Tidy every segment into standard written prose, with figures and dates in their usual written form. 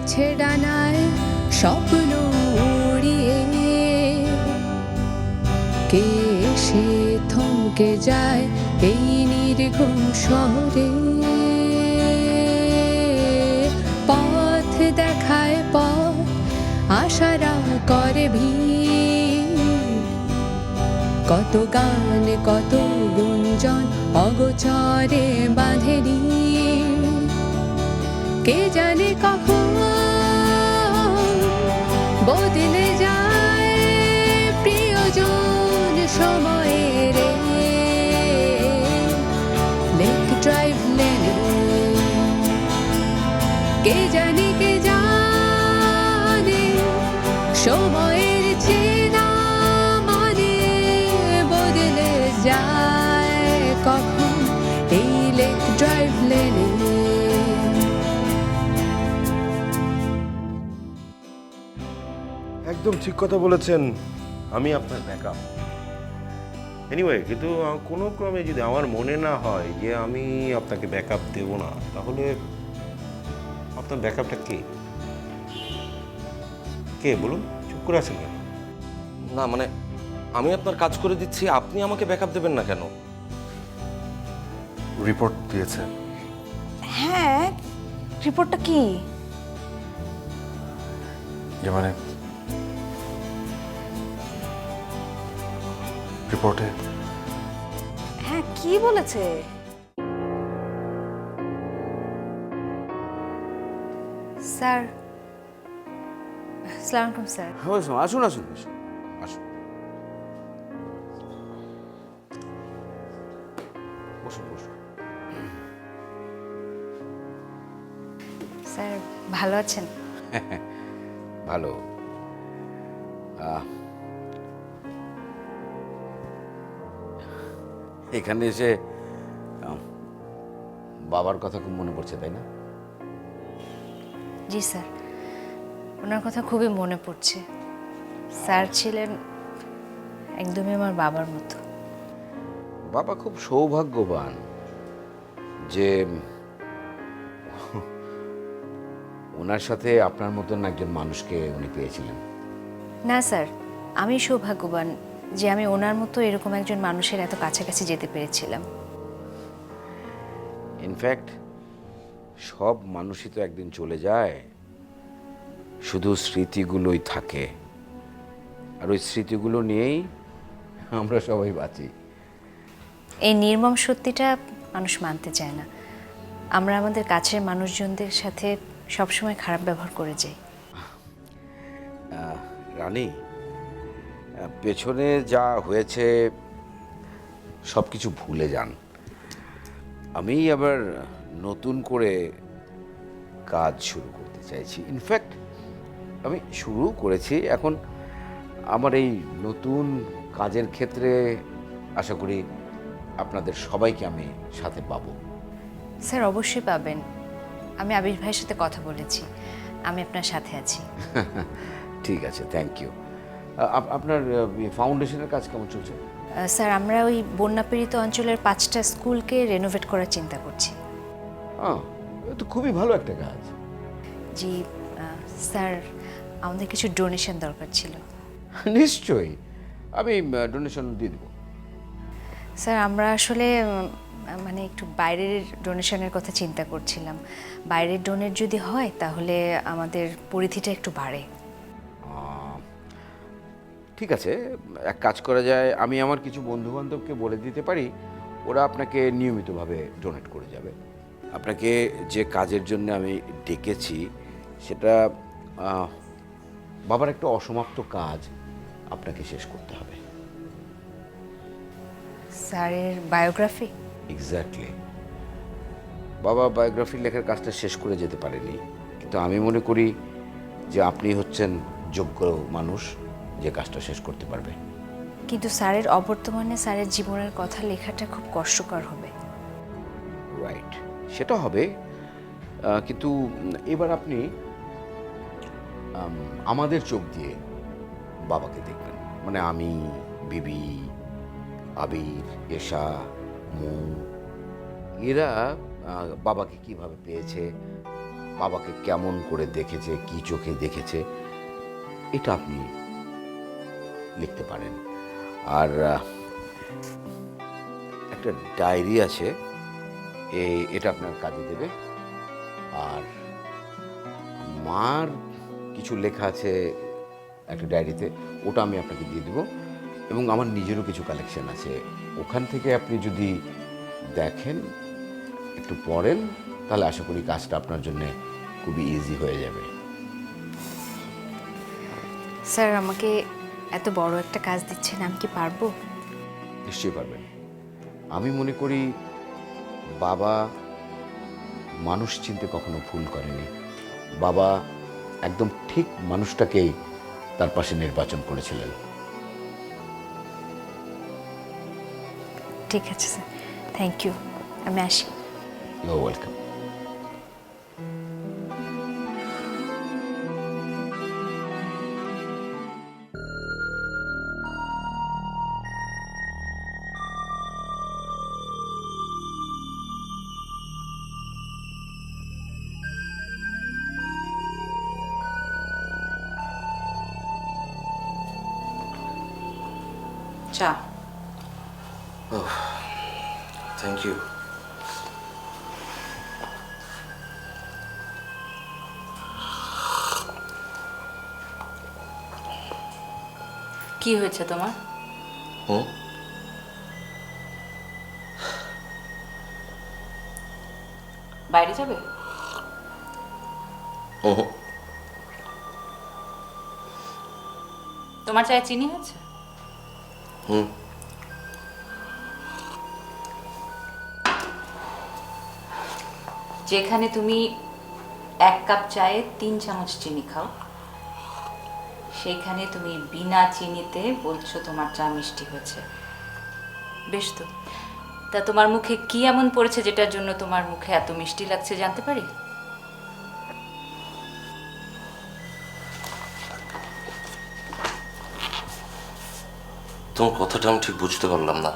দিচ্ছে ডানায় স্বপ্ন উড়িয়ে, কে এসে থমকে যায় এই নির্ঘুম শহরে, পথ দেখায় পথ আশারা করে ভিড়, কত গান কত গুঞ্জন অগোচরে বাঁধে নীড়, কে জানে কখন বদলে যায় প্রিয়জন সময়ের লেক ড্রাইভ লেনে, কে জানে সময়ের চেনা মানে বদলে যায় কখন এই লেক ড্রাইভ লেনে। একদম ঠিক কথা বলেছেন, আমি আপনার ব্যাকআপ। এনিওয়ে, কিন্তু কোনো ক্রমে যদি আমার মনে না হয় যে আমি আপনাকে ব্যাকআপ দেব না, তাহলে আপনার ব্যাকআপটা কে? কে বলুন, চুপ করে আছেন কেন? না মানে আমি আপনার কাজ করে দিচ্ছি, আপনি আমাকে ব্যাকআপ দেবেন না কেন? রিপোর্ট দিয়েছে। হ্যাঁ, রিপোর্টটা কি? যে মানে রিপোর্টে হ্যাঁ, কি বলেছে? স্যার, আসসালামু আলাইকুম স্যার। আসুন আসুন আসুন আসুন, বসুন বসুন। স্যার ভালো আছেন? ভালো। এখানে এসে বাবার কথা খুব মনে পড়ছে, তাই না? জি স্যার, ওনার কথা খুবই মনে পড়ছে। স্যার ছিলেন একদমই আমার বাবার মতো। বাবা খুব সৌভাগ্যবান যে ওনার সাথে আপনার মতন একজন মানুষকে উনি পেয়েছিলেন। না স্যার, আমি সৌভাগ্যবান যে আমি ওনার মতো এরকম একজন মানুষের এত কাছাকাছি যেতে পেরেছিলাম। ইনফ্যাক্ট সব মানুষই তো একদিন চলে যায়, শুধু স্মৃতিগুলোই থাকে, আর ওই স্মৃতিগুলো নিয়েই আমরা সবাই বাঁচি। এই নির্মম সত্যিটা মানুষ মানতে চায় না। আমরা আমাদের কাছের মানুষজনদের সাথে সবসময় খারাপ ব্যবহার করে যাই। রানী, পেছনে যা হয়েছে সব কিছু ভুলে যান। আমি আবার নতুন করে কাজ শুরু করতে চাইছি। ইনফ্যাক্ট আমি শুরু করেছি। এখন আমার এই নতুন কাজের ক্ষেত্রে আশা করি আপনাদের সবাইকে আমি সাথে পাবো। স্যার অবশ্যই পাবেন। আমি আবির ভাইয়ের সাথে কথা বলেছি, আমি আপনার সাথে আছি। ঠিক আছে, থ্যাংক ইউ। আপনার ফাউন্ডেশনের কাজ কেমন চলছে? স্যার আমরা ওই বন্যাপীড়িত অঞ্চলের 5টা স্কুলকে রেনোভেট করার চিন্তা করছি। এ তো খুবই ভালো একটা কাজ। জি স্যার, আমাদের কিছু ডোনেশন দরকার ছিল। নিশ্চয়ই, আমি ডোনেশন দিয়ে দেবো। স্যার আমরা আসলে মানে একটু বাইরের ডোনেশনের কথা চিন্তা করছিলাম। বাইরের ডোনেট যদি হয় তাহলে আমাদের পরিধিটা একটু বাড়ে। ঠিক আছে, এক কাজ করা যায়, আমি আমার কিছু বন্ধুবান্ধবকে বলে দিতে পারি, ওরা আপনাকে নিয়মিতভাবে ডোনেট করে যাবে। আপনাকে যে কাজের জন্য আমি ডেকেছি সেটা বাবার একটা অসমাপ্ত কাজ আপনাকে শেষ করতে হবে। স্যারের বায়োগ্রাফি? এক্স্যাক্টলি। বাবা বায়োগ্রাফি লেখার কাজটা শেষ করে যেতে পারেনি, কিন্তু আমি মনে করি যে আপনি হচ্ছেন যোগ্য মানুষ যে কাজটা শেষ করতে পারবে। কিন্তু স্যারের অবর্তমানে স্যারের জীবনের কথা লেখাটা খুব কষ্টকর হবে। রাইট, সেটা হবে, কিন্তু এবার আপনি আমাদের চোখ দিয়ে বাবাকে দেখবেন। মানে আমি, বিবি, আবির, এশা, মৌ, এরা বাবাকে কিভাবে পেয়েছে বাবাকে কেমন করে দেখেছে, কি চোখে দেখেছে, এটা আপনি লিখতে পারেন। আর একটা ডায়েরি আছে, এটা আপনার কাজে দেবে। আর মার কিছু লেখা আছে একটা ডায়েরিতে, ওটা আমি আপনাকে দিয়ে দেবো। এবং আমার নিজেরও কিছু কালেকশন আছে, ওখান থেকে আপনি যদি দেখেন, একটু পড়েন, তাহলে আশা করি কাজটা আপনার জন্য খুবই ইজি হয়ে যাবে। স্যার আমাকে এত বড় একটা কাজ দিচ্ছেন, আমি কি পারবো? নিশ্চয়ই পারবেন। আমি মনে করি বাবা মানুষ চিনতে কখনো ভুল করেনি। বাবা একদম ঠিক মানুষটাকেই তার পাশে নির্বাচন করেছিলেন। ঠিক আছে স্যার, থ্যাংক ইউ, আমি আসি। You welcome. চা। Thank you. কি হয়েছে তোমার? হুম? বাইরে যাবে? হুম। তোমার চায়ে চিনি হয়েছে? হুম। যেখানে তুমি 1 কাপ চায়ে 3 চামচ চিনি খাও, সেখানে তুমি বিনা চিনিতে বলছো তোমার চা মিষ্টি হয়েছে। বেশ তো, তা তোমার মুখে কি এমন পড়েছে যেটার জন্য তোমার মুখে এত মিষ্টি লাগছে, জানতে পারি? তোমার কথাটা আমি ঠিক বুঝতে পারলাম না,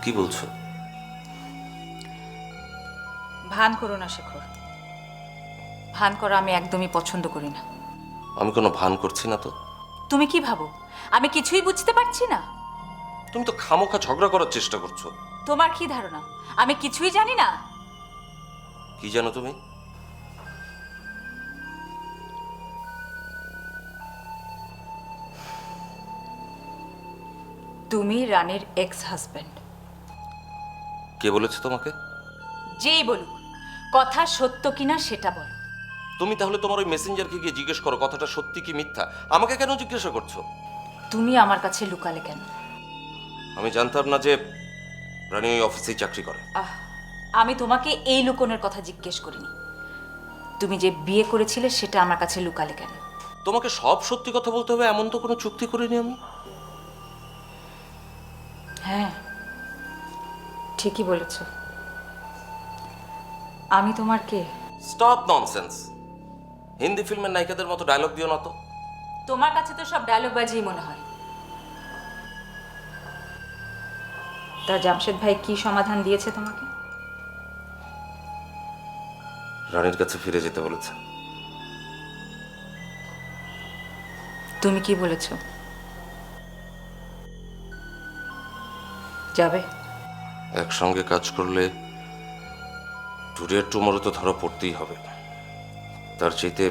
কি বলছো? ভান করো না শেখর, ভান করা আমি একদমই পছন্দ করি না। আমি কোনো ভান করছি না তো। তুমি কি ভাবো আমি কিছুই বুঝতে পারছি না? তুমি তো খামোখা ঝগড়া করার চেষ্টা করছো। তোমার কি ধারণা আমি কিছুই জানি না? কি জানো তুমি? তুমি রানীর এক্স হাজব্যান্ড। কে বলেছে তোমাকে? যেই বলুক, কথা সত্য কিনা সেটা বলো। তুমি তাহলে তোমার ওই মেসেঞ্জারকে গিয়ে জিজ্ঞেস করো কথাটা সত্যি কি মিথ্যা। আমাকে কেন জিজ্ঞাসা করছো? তুমি আমার কাছে লুকালে কেন? আমি জানতাম না যে রানী ওই অফিসেই চাকরি করে। আমি তোমাকে এই লুকোনোর কথা জিজ্ঞেস করিনি। তুমি যে বিয়ে করেছিলে সেটা আমার কাছে লুকালে কেন? তোমাকে সব সত্যি কথা বলতে হবে এমন তো কোনো চুক্তি করিনি আমি। হ্যাঁ, ঠিকই বলেছ। আমি তোমার কে? Stop nonsense. হিন্দি ফিল্মের নায়িকাদের মতো ডায়লগ দিও না তো। তোমার কাছে তো সব ডায়লগ বাজিই মনে হয়। তা জামশেদ ভাই কি সমাধান দিয়েছে তোমাকে? রানীর কাছে ফিরে যেতে বলেছে। তুমি কি বলেছ? যাবে? একসঙ্গে কাজ করলে টুডে টুমোরো তো ধরা পড়তেই হবে। তার চাইতে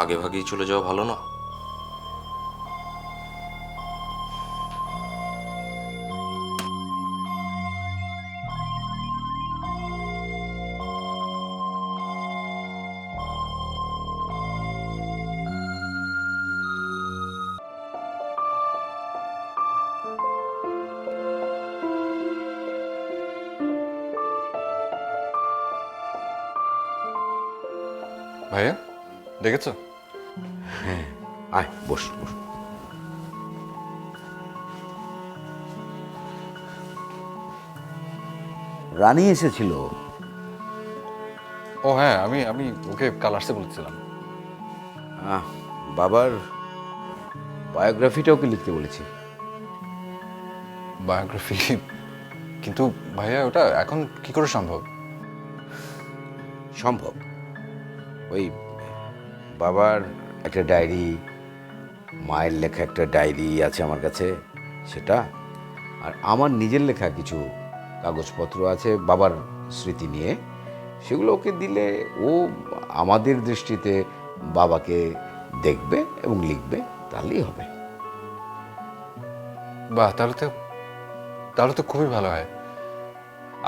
আগে ভাগেই চলে যাওয়া ভালো না? ভাইয়া দেখেছো? আয় বস বস। রানী এসেছিল। ও হ্যাঁ, আমি আমি ওকে কাল আসতে বলেছিলাম। বাবার বায়োগ্রাফিটা ওকে লিখতে বলেছি। বায়োগ্রাফি? কিন্তু ভাইয়া ওটা এখন কি করে সম্ভব? সম্ভব, ওই বাবার একটা ডায়েরি, মায়ের লেখা একটা ডায়েরি আছে আমার কাছে, সেটা আর আমার নিজের লেখা কিছু কাগজপত্র আছে বাবার স্মৃতি নিয়ে, সেগুলো ওকে দিলে ও আমাদের দৃষ্টিতে বাবাকে দেখবে এবং লিখবে, তাহলেই হবে। বাহ, তাহলে তো খুবই ভালো হয়।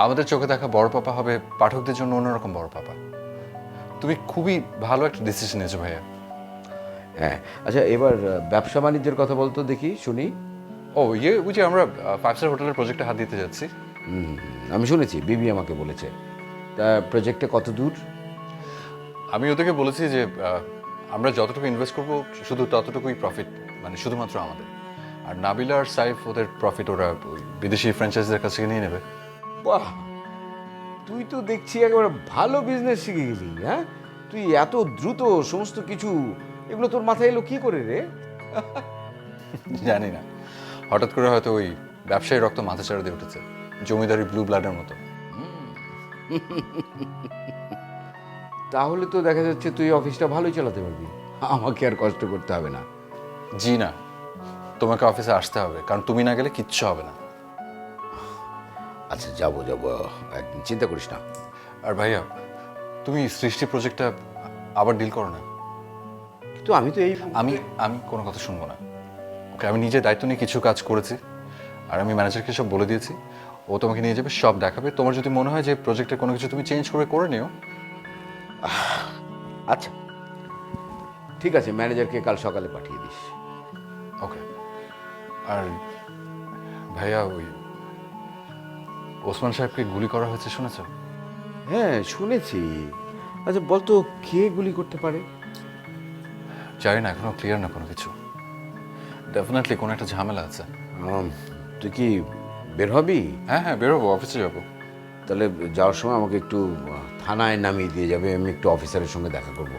আমাদের চোখে দেখা বড় পাপা হবে পাঠকদের জন্য অন্যরকম বড় পাপা। তুমি খুবই ভালো একটা ডিসিশন নিয়েছো ভাইয়া। হ্যাঁ, আচ্ছা এবার ব্যবসা বাণিজ্যের কথা বলতো দেখি, শুনি। ওই যে আমরা 5 স্টার হোটেলের প্রজেক্টে হাত দিতে যাচ্ছি। আমি শুনেছি, বিবি আমাকে বলেছে। তা প্রজেক্টে কত দূর? আমি ওদেরকে বলেছি যে আমরা যতটুকু ইনভেস্ট করব শুধু ততটুকুই প্রফিট, মানে শুধুমাত্র আমাদের। আর নাবিলা আর সাইফ ওদের প্রফিট ওরা ওই বিদেশি ফ্র্যাঞ্চাইজিদের কাছ থেকে নিয়ে নেবে। বাহ, তুই তো দেখছি একেবারে ভালো বিজনেস শিখে গেলি। হ্যাঁ, তুই এত দ্রুত সমস্ত কিছু এগুলো তোর মাথায় এলো কি করে রে? জানি না, হঠাৎ করে হয়তো ওই ব্যবসায়ী রক্ত মাথা চাড়া দিয়ে উঠেছে, জমিদারি ব্লু ব্লাডের মতো। তাহলে তো দেখা যাচ্ছে তুই অফিসটা ভালোই চালাতে পারবি, আমাকে আর কষ্ট করতে হবে না। জি না, তোমাকে অফিসে আসতে হবে, কারণ তুমি না গেলে কিচ্ছু হবে না। আচ্ছা যাবো একদিন, চিন্তা করিস না। আর ভাইয়া, তুমি সৃষ্টি প্রজেক্টটা আবার ডিল করো না। কিন্তু আমি তো আমি কোনো কথা শুনবো না। ওকে, আমি নিজে দায়িত্ব নিয়ে কিছু কাজ করেছি, আর আমি ম্যানেজারকে সব বলে দিয়েছি। ও তোমাকে নিয়ে যাবে, সব দেখাবে। তোমার যদি মনে হয় যে প্রজেক্টের কোনো কিছু তুমি চেঞ্জ করে নিও। আচ্ছা ঠিক আছে, ম্যানেজারকে কাল সকালে পাঠিয়ে দিস। ওকে। আর ভাইয়া, ওই ওসমান সাহেবকে গুলি করা হয়েছে শুনেছো? হ্যাঁ শুনেছি। আচ্ছা বলতো কে গুলি করতে পারে? জানি না, এখনো ক্লিয়ার না কোনো কিছু। ডেফিনেটলি কোনো একটা ঝামেলা আছে। তুই কি বের হবি? হ্যাঁ, বেরোবো, অফিসে যাবো। তাহলে যাওয়ার সময় আমাকে একটু থানায় নামিয়ে দিয়ে যাবে, আমি একটু অফিসারের সঙ্গে দেখা করব।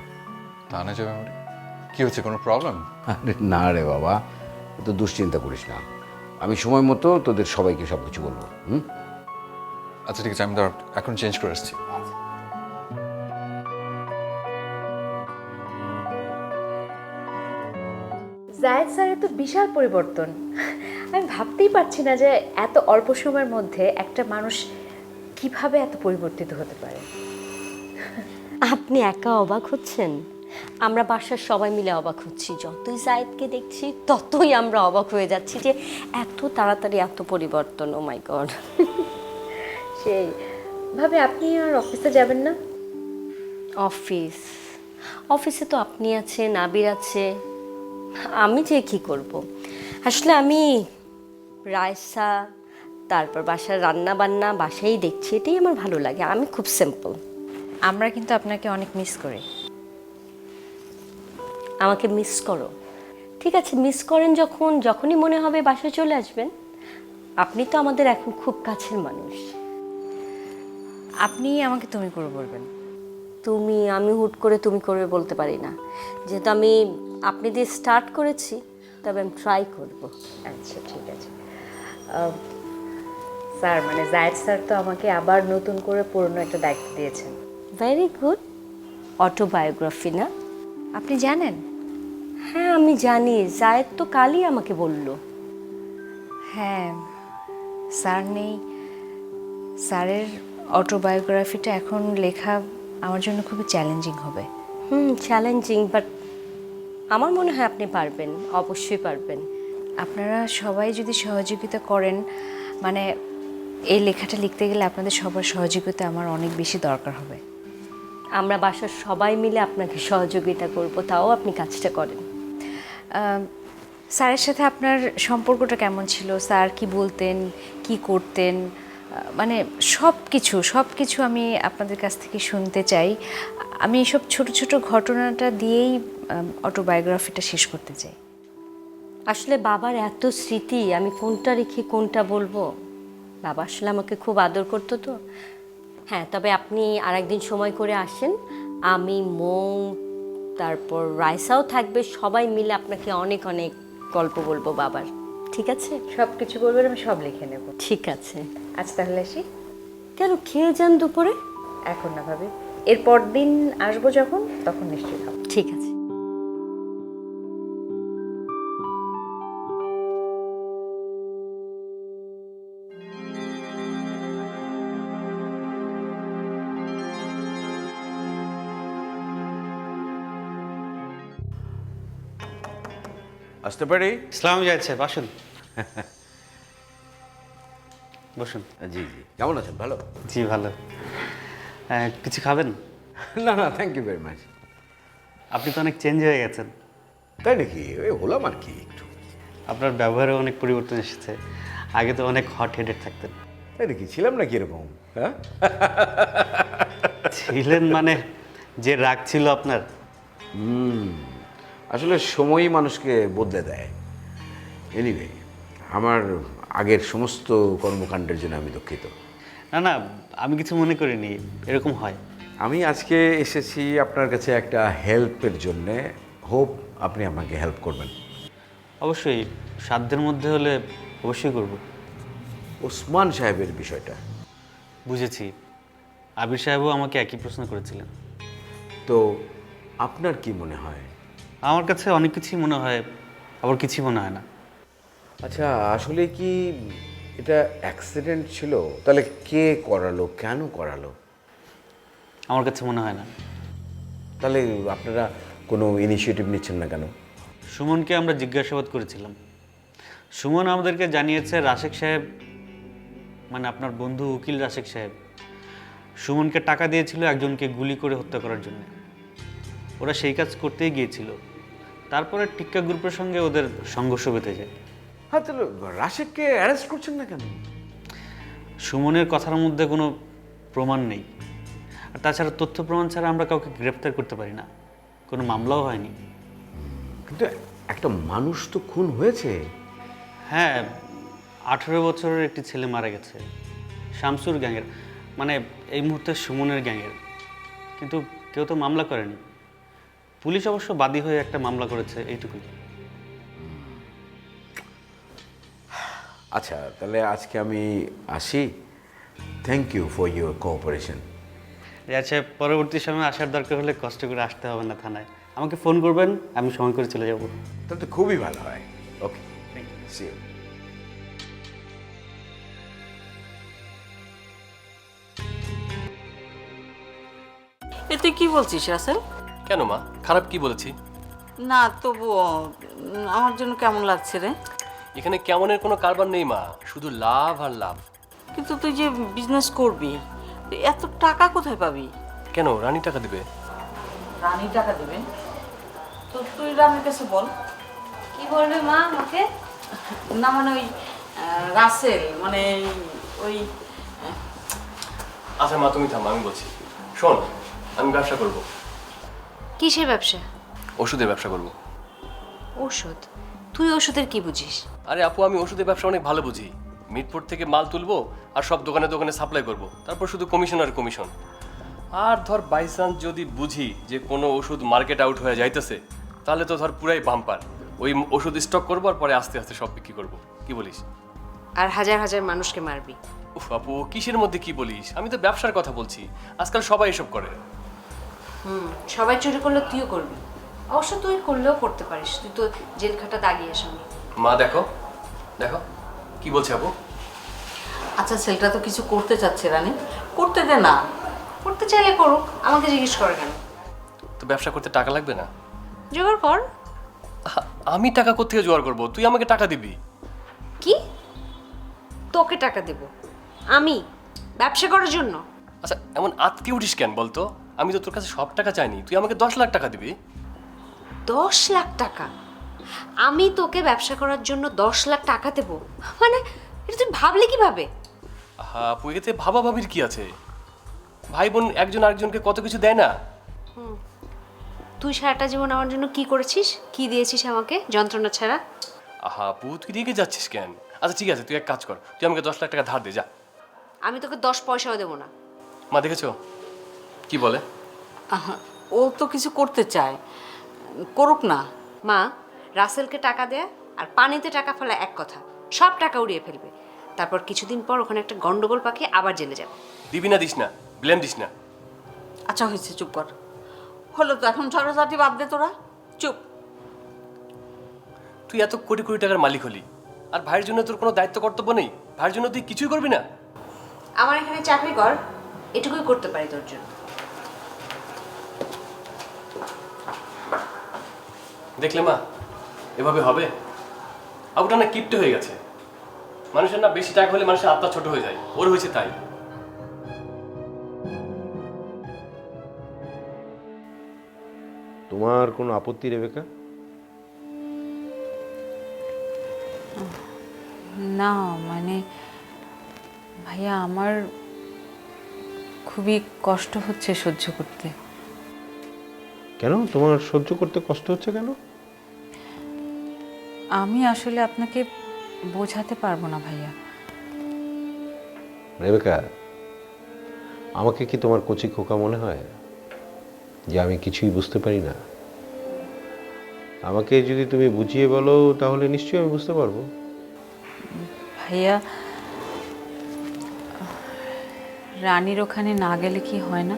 থানায় যাবে মানে? কি হচ্ছে, কোনো প্রবলেম? আরে না রে বাবা, এত দুশ্চিন্তা করিস না, আমি সময় মতো তোদের সবাইকে সব কিছু বলবো। আচ্ছা ঠিক আছে, আমি এখন চেঞ্জ করে আসছি। জায়েদ স্যারের তো বিশাল পরিবর্তন। আমি ভাবতেই পারছি না যে এত অল্প সময়ের মধ্যে একটা মানুষ কিভাবে এত পরিবর্তিত হতে পারে। আপনি একা অবাক হচ্ছেন? আমরা বাসার সবাই মিলে অবাক হচ্ছি। যতই জায়েদকে দেখছি ততই আমরা অবাক হয়ে যাচ্ছি যে এত তাড়াতাড়ি এত পরিবর্তন। ও মাই গড। সেই ভাবে আপনি আর অফিসে যাবেন না? অফিসে তো আপনি আছে, নাবির আছে, আমি যে কি করব। আসলে আমি রায়সা, তারপর বাসার রান্না বান্না বাসায় দেখছি, এটাই আমার ভালো লাগে। আমি খুব সিম্পল। আমরা কিন্তু আপনাকে অনেক মিস করি। আমাকে মিস করো? ঠিক আছে, মিস করেন যখনই মনে হবে বাসায় চলে আসবেন। আপনি তো আমাদের এখন খুব কাছের মানুষ। আপনি আমাকে তুমি করে বলবেন। আমি হুট করে তুমি করবে বলতে পারি না, যেহেতু আমি আপনি দিয়ে স্টার্ট করেছি, তবে আমি ট্রাই করব। আচ্ছা ঠিক আছে। স্যার মানে জায়েদ স্যার তো আমাকে আবার নতুন করে পুরনো একটা দায়িত্ব দিয়েছেন। Very good. অটোবায়োগ্রাফি না? আপনি জানেন? হ্যাঁ আমি জানি, জায়েদ তো কালই আমাকে বলল। হ্যাঁ, স্যার নেই। স্যারের অটোবায়োগ্রাফিটা এখন লেখা আমার জন্য খুবই চ্যালেঞ্জিং হবে। চ্যালেঞ্জিং, বাট আমার মনে হয় আপনি পারবেন, অবশ্যই পারবেন। আপনারা সবাই যদি সহযোগিতা করেন, মানে এই লেখাটা লিখতে গেলে আপনাদের সবার সহযোগিতা আমার অনেক বেশি দরকার হবে। আমরা বাসার সবাই মিলে আপনাকে সহযোগিতা করব, তাও আপনি কাজটা করেন। স্যারের সাথে আপনার সম্পর্কটা কেমন ছিল? স্যার কি বলতেন, কি করতেন, মানে সব কিছু আমি আপনাদের কাছ থেকে শুনতে চাই। আমি এইসব ছোট ছোট ঘটনাটা দিয়েই অটোবায়োগ্রাফিটা শেষ করতে চাই। আসলে বাবার এত স্মৃতি, আমি কোনটা রেখে কোনটা বলবো। বাবা আসলে আমাকে খুব আদর করতো তো। হ্যাঁ, তবে আপনি আরেকদিন সময় করে আসেন, আমি মৌ, তারপর রাইসাও থাকবে, সবাই মিলে আপনাকে অনেক অনেক গল্প বলবো বাবার। ঠিক আছে? সব কিছু বলবেন, আমি সব লিখে নেব। ঠিক আছে। আচ্ছা তাহলে আসি। কেন, খেয়ে যান দুপুরে? এখন না ভাবি। এরপর দিন আসবো যখন, তখন নিশ্চয়ই খাবো। ঠিক আছে। আসতে পারি? ইসলাম যাচ্ছে, বাসুন বসুন। জি জি, কেমন আছেন? ভালো? জি ভালো। কিছু খাবেন? না না, থ্যাংক ইউ ভেরি মাচ। আপনি তো অনেক চেঞ্জ হয়ে গেছেন। তাই নাকি? ওই হলাম আর কি একটু। আপনার ব্যবহারে অনেক পরিবর্তন এসেছে। আগে তো অনেক হট হেডেড থাকতেন। তাই নাকি? ছিলাম নাকি এরকম? হ্যাঁ, ছিলেন মানে যে রাগ ছিল আপনার। আসলে সময়ই মানুষকে বদলে দেয়। এনিওয়ে, আমার আগের সমস্ত কর্মকাণ্ডের জন্য আমি দুঃখিত। না না, আমি কিছু মনে করিনি, এরকম হয়। আমি আজকে এসেছি আপনার কাছে একটা হেল্পের জন্যে। হোপ আপনি আমাকে হেল্প করবেন। অবশ্যই, সাধ্যের মধ্যে হলে অবশ্যই করব। ওসমান সাহেবের বিষয়টা। বুঝেছি, আবির সাহেবও আমাকে একই প্রশ্ন করেছিলেন। তো আপনার কি মনে হয়? আমার কাছে অনেক কিছুই মনে হয়, আবার কিছুই মনে হয় না। আচ্ছা, আসলে কি এটা অ্যাক্সিডেন্ট ছিল? তাহলে কে করালো, কেন করালো? আমার কাছে মনে হয় না। তাহলে আপনারা কোনো ইনিশিয়েটিভ নিচ্ছেন না কেন? সুমনকে আমরা জিজ্ঞাসাবাদ করেছিলাম। সুমন আমাদেরকে জানিয়েছে রাশেক সাহেব, মানে আপনার বন্ধু উকিল রাশেক সাহেব, সুমনকে টাকা দিয়েছিল একজনকে গুলি করে হত্যা করার জন্য। ওরা সেই কাজ করতেই গিয়েছিল, তারপরে টিক্কা গ্রুপের সঙ্গে ওদের সংঘর্ষ বেঁধে যায়। হ্যাঁ, তাহলে রাশেককে অ্যারেস্ট করছেন না কেন? সুমনের কথার মধ্যে কোনো প্রমাণ নেই, আর তাছাড়া তথ্য প্রমাণ ছাড়া আমরা কাউকে গ্রেপ্তার করতে পারি না, কোনো মামলাও হয়নি। কিন্তু একটা মানুষ তো খুন হয়েছে। হ্যাঁ, 18 বছরের একটি ছেলে মারা গেছে, শামসুর গ্যাংয়ের, মানে এই মুহূর্তে সুমনের গ্যাংয়ের। কিন্তু কেউ তো মামলা করেনি। পুলিশ অবশ্য বাদী হয়ে একটা মামলা করেছে, এইটুকুই। আচ্ছা, তাহলে আজকে আমি আসি। Thank you for your cooperation. আচ্ছা, পরবর্তী সময় আসার দরকার হলে কষ্ট করে আসতে হবে না থানায়, আমাকে ফোন করবেন, আমি সময় করে চলে যাব। তাহলে তো খুবই ভালো হয়। ওকে, থ্যাংক ইউ, সি ইউ। এ তুই কি বলছিস রাসেল? কেন মা, খারাপ কি বলেছি? না তবুও আমার জন্য কেমন লাগছে রে। এখানে কেমনের কোনো কারবার নেই মা, শুধু লাভ আর লাভ। কিন্তু তুই যে বিজনেস করবি, এত টাকা কোথায় পাবি? কেন, রানী টাকা দিবে? রানী টাকা দেবে? তো তুই রানীর কাছে বল। কি বলবে মা আমাকে? না মানে ওই রাসেল, মানে ওই আচ্ছা মা, তুমি থাম, আমি বলছি। শোন, আমি ব্যবসা করব, কিসের ব্যবসা? ওষুধের ব্যবসা করব। ওষুধ? তুই ওষুধের কি বুঝিস? আরে আপু, আমি ওষুধের ব্যবসা অনেক ভালো বুঝি। মিটপুর থেকে মাল তুলবো আর সব দোকানে দোকানে সাপ্লাই করব, তারপর শুধু কমিশন আর কমিশন। আর ধর বাই চান্স যদি বুঝি যে কোনো ওষুধ মার্কেট আউট হয়ে যাইতেছে, তাহলে তো ধর পুরাই বাম্পার। ওই ওষুধ স্টক করবো আর পরে আস্তে আস্তে সব বিক্রি করবো। কি বলিস? আর হাজার হাজার মানুষকে মারবি? উফ আপু, কিসের মধ্যে কি বলিস? আমি তো ব্যবসার কথা বলছি। আজকাল সবাই এসব করে। সবাই চুরি করলে তুইও করবি। অবশ্য তুই করলেও করতে পারিস, তুই তো জেল খাটা দাগিয়ে আসামি। মা দেখো, দেখো কি বলছে আপু। আচ্ছা, ছেলেটা তো কিছু করতে চাচ্ছে রানী, করতে দে না। করতে চাইলে করুক, আমাকে জিজ্ঞেস করে কেন? তো ব্যবসা করতে টাকা লাগবে না? জোগাড় কর। আমি টাকা কোত্থেকে জোগাড় করবো? তুই আমাকে টাকা দিবি। কি? তোকে টাকা দেব আমি ব্যবসা করার জন্য? আচ্ছা, এমন আটকে উঠিস কেন বলতো? আমি তো তোর কাছে সব টাকা চাইনি, তুই আমাকে 10 লাখ টাকা দিবি। 10 লাখ টাকা? আমি তোকে ব্যবসা করার জন্য 10 লাখ টাকা দেব? মানে এটা তুই ভাবলি কিভাবে? হ্যাঁ আপু, এতে ভাবা ভাবির কি আছে? ভাই বোন একজন আরেকজনকে কত কিছু দেয় না। তুই সারাটা জীবন আমার জন্য কি করেছিস, কি দিয়েছিস আমাকে যন্ত্রণা ছাড়া? আহা আপু, তুই রেগে যাচ্ছিস কেন? আচ্ছা ঠিক আছে, তুই এক কাজ কর, তুই আমাকে 10 লাখ টাকা ধার দে, যা। আমি তোকে 10 পয়সাও দেবো না। মা দেখেছো কি বলে? আহা, ও তো কিছু করতে চায়, করুক না। মা, রাসেলকে টাকা দেয়া আর পানিতে টাকা ফেলা এক কথা, সব টাকা উড়িয়ে ফেলবে। তারপর কিছুদিন পর ওখানে একটা গন্ডগোল পাকিয়ে আবার জেলে যাবে। দিবি না দিস না, ব্লেম দিস না। আচ্ছা হয়েছে, চুপ কর। হলো তো, এখন ঝগড়াঝাটি বাদ দে তোরা, চুপ। তুই এত কোটি কোটি টাকার মালিক হলি, আর ভাইয়ের জন্য তোর কোনো দায়িত্ব কর্তব্য নেই? ভাইয়ের জন্য তুই কিছুই করবি না? আমার এখানে চাকরি কর, এটুকুই করতে পারি তোর জন্য। দেখলে মা, এভাবে হবে? আবুটা না কিপটে হয়ে গেছে। মানুষের না বেশি টাকা হলে মানুষের আত্মা ছোট হয়ে যায়, ওর হয়েছে তাই। তোমার কোনো আপত্তি রেবেকা? না মানে ভাইয়া, আমার খুবই কষ্ট হচ্ছে সহ্য করতে। কেন তোমার সহ্য করতে কষ্ট হচ্ছে কেন? আমি আসলে আপনাকে বোঝাতে পারবো না ভাইয়া। রেবেকা, আমাকে কি তোমার কচি খোকা মনে হয় যে আমি কিছুই বুঝতে পারি না? আমাকে যদি তুমি বুঝিয়ে বলো তাহলে নিশ্চয়ই আমি বুঝতে পারবো। ভাইয়া, রানীর ওখানে না গেলে কি হয় না?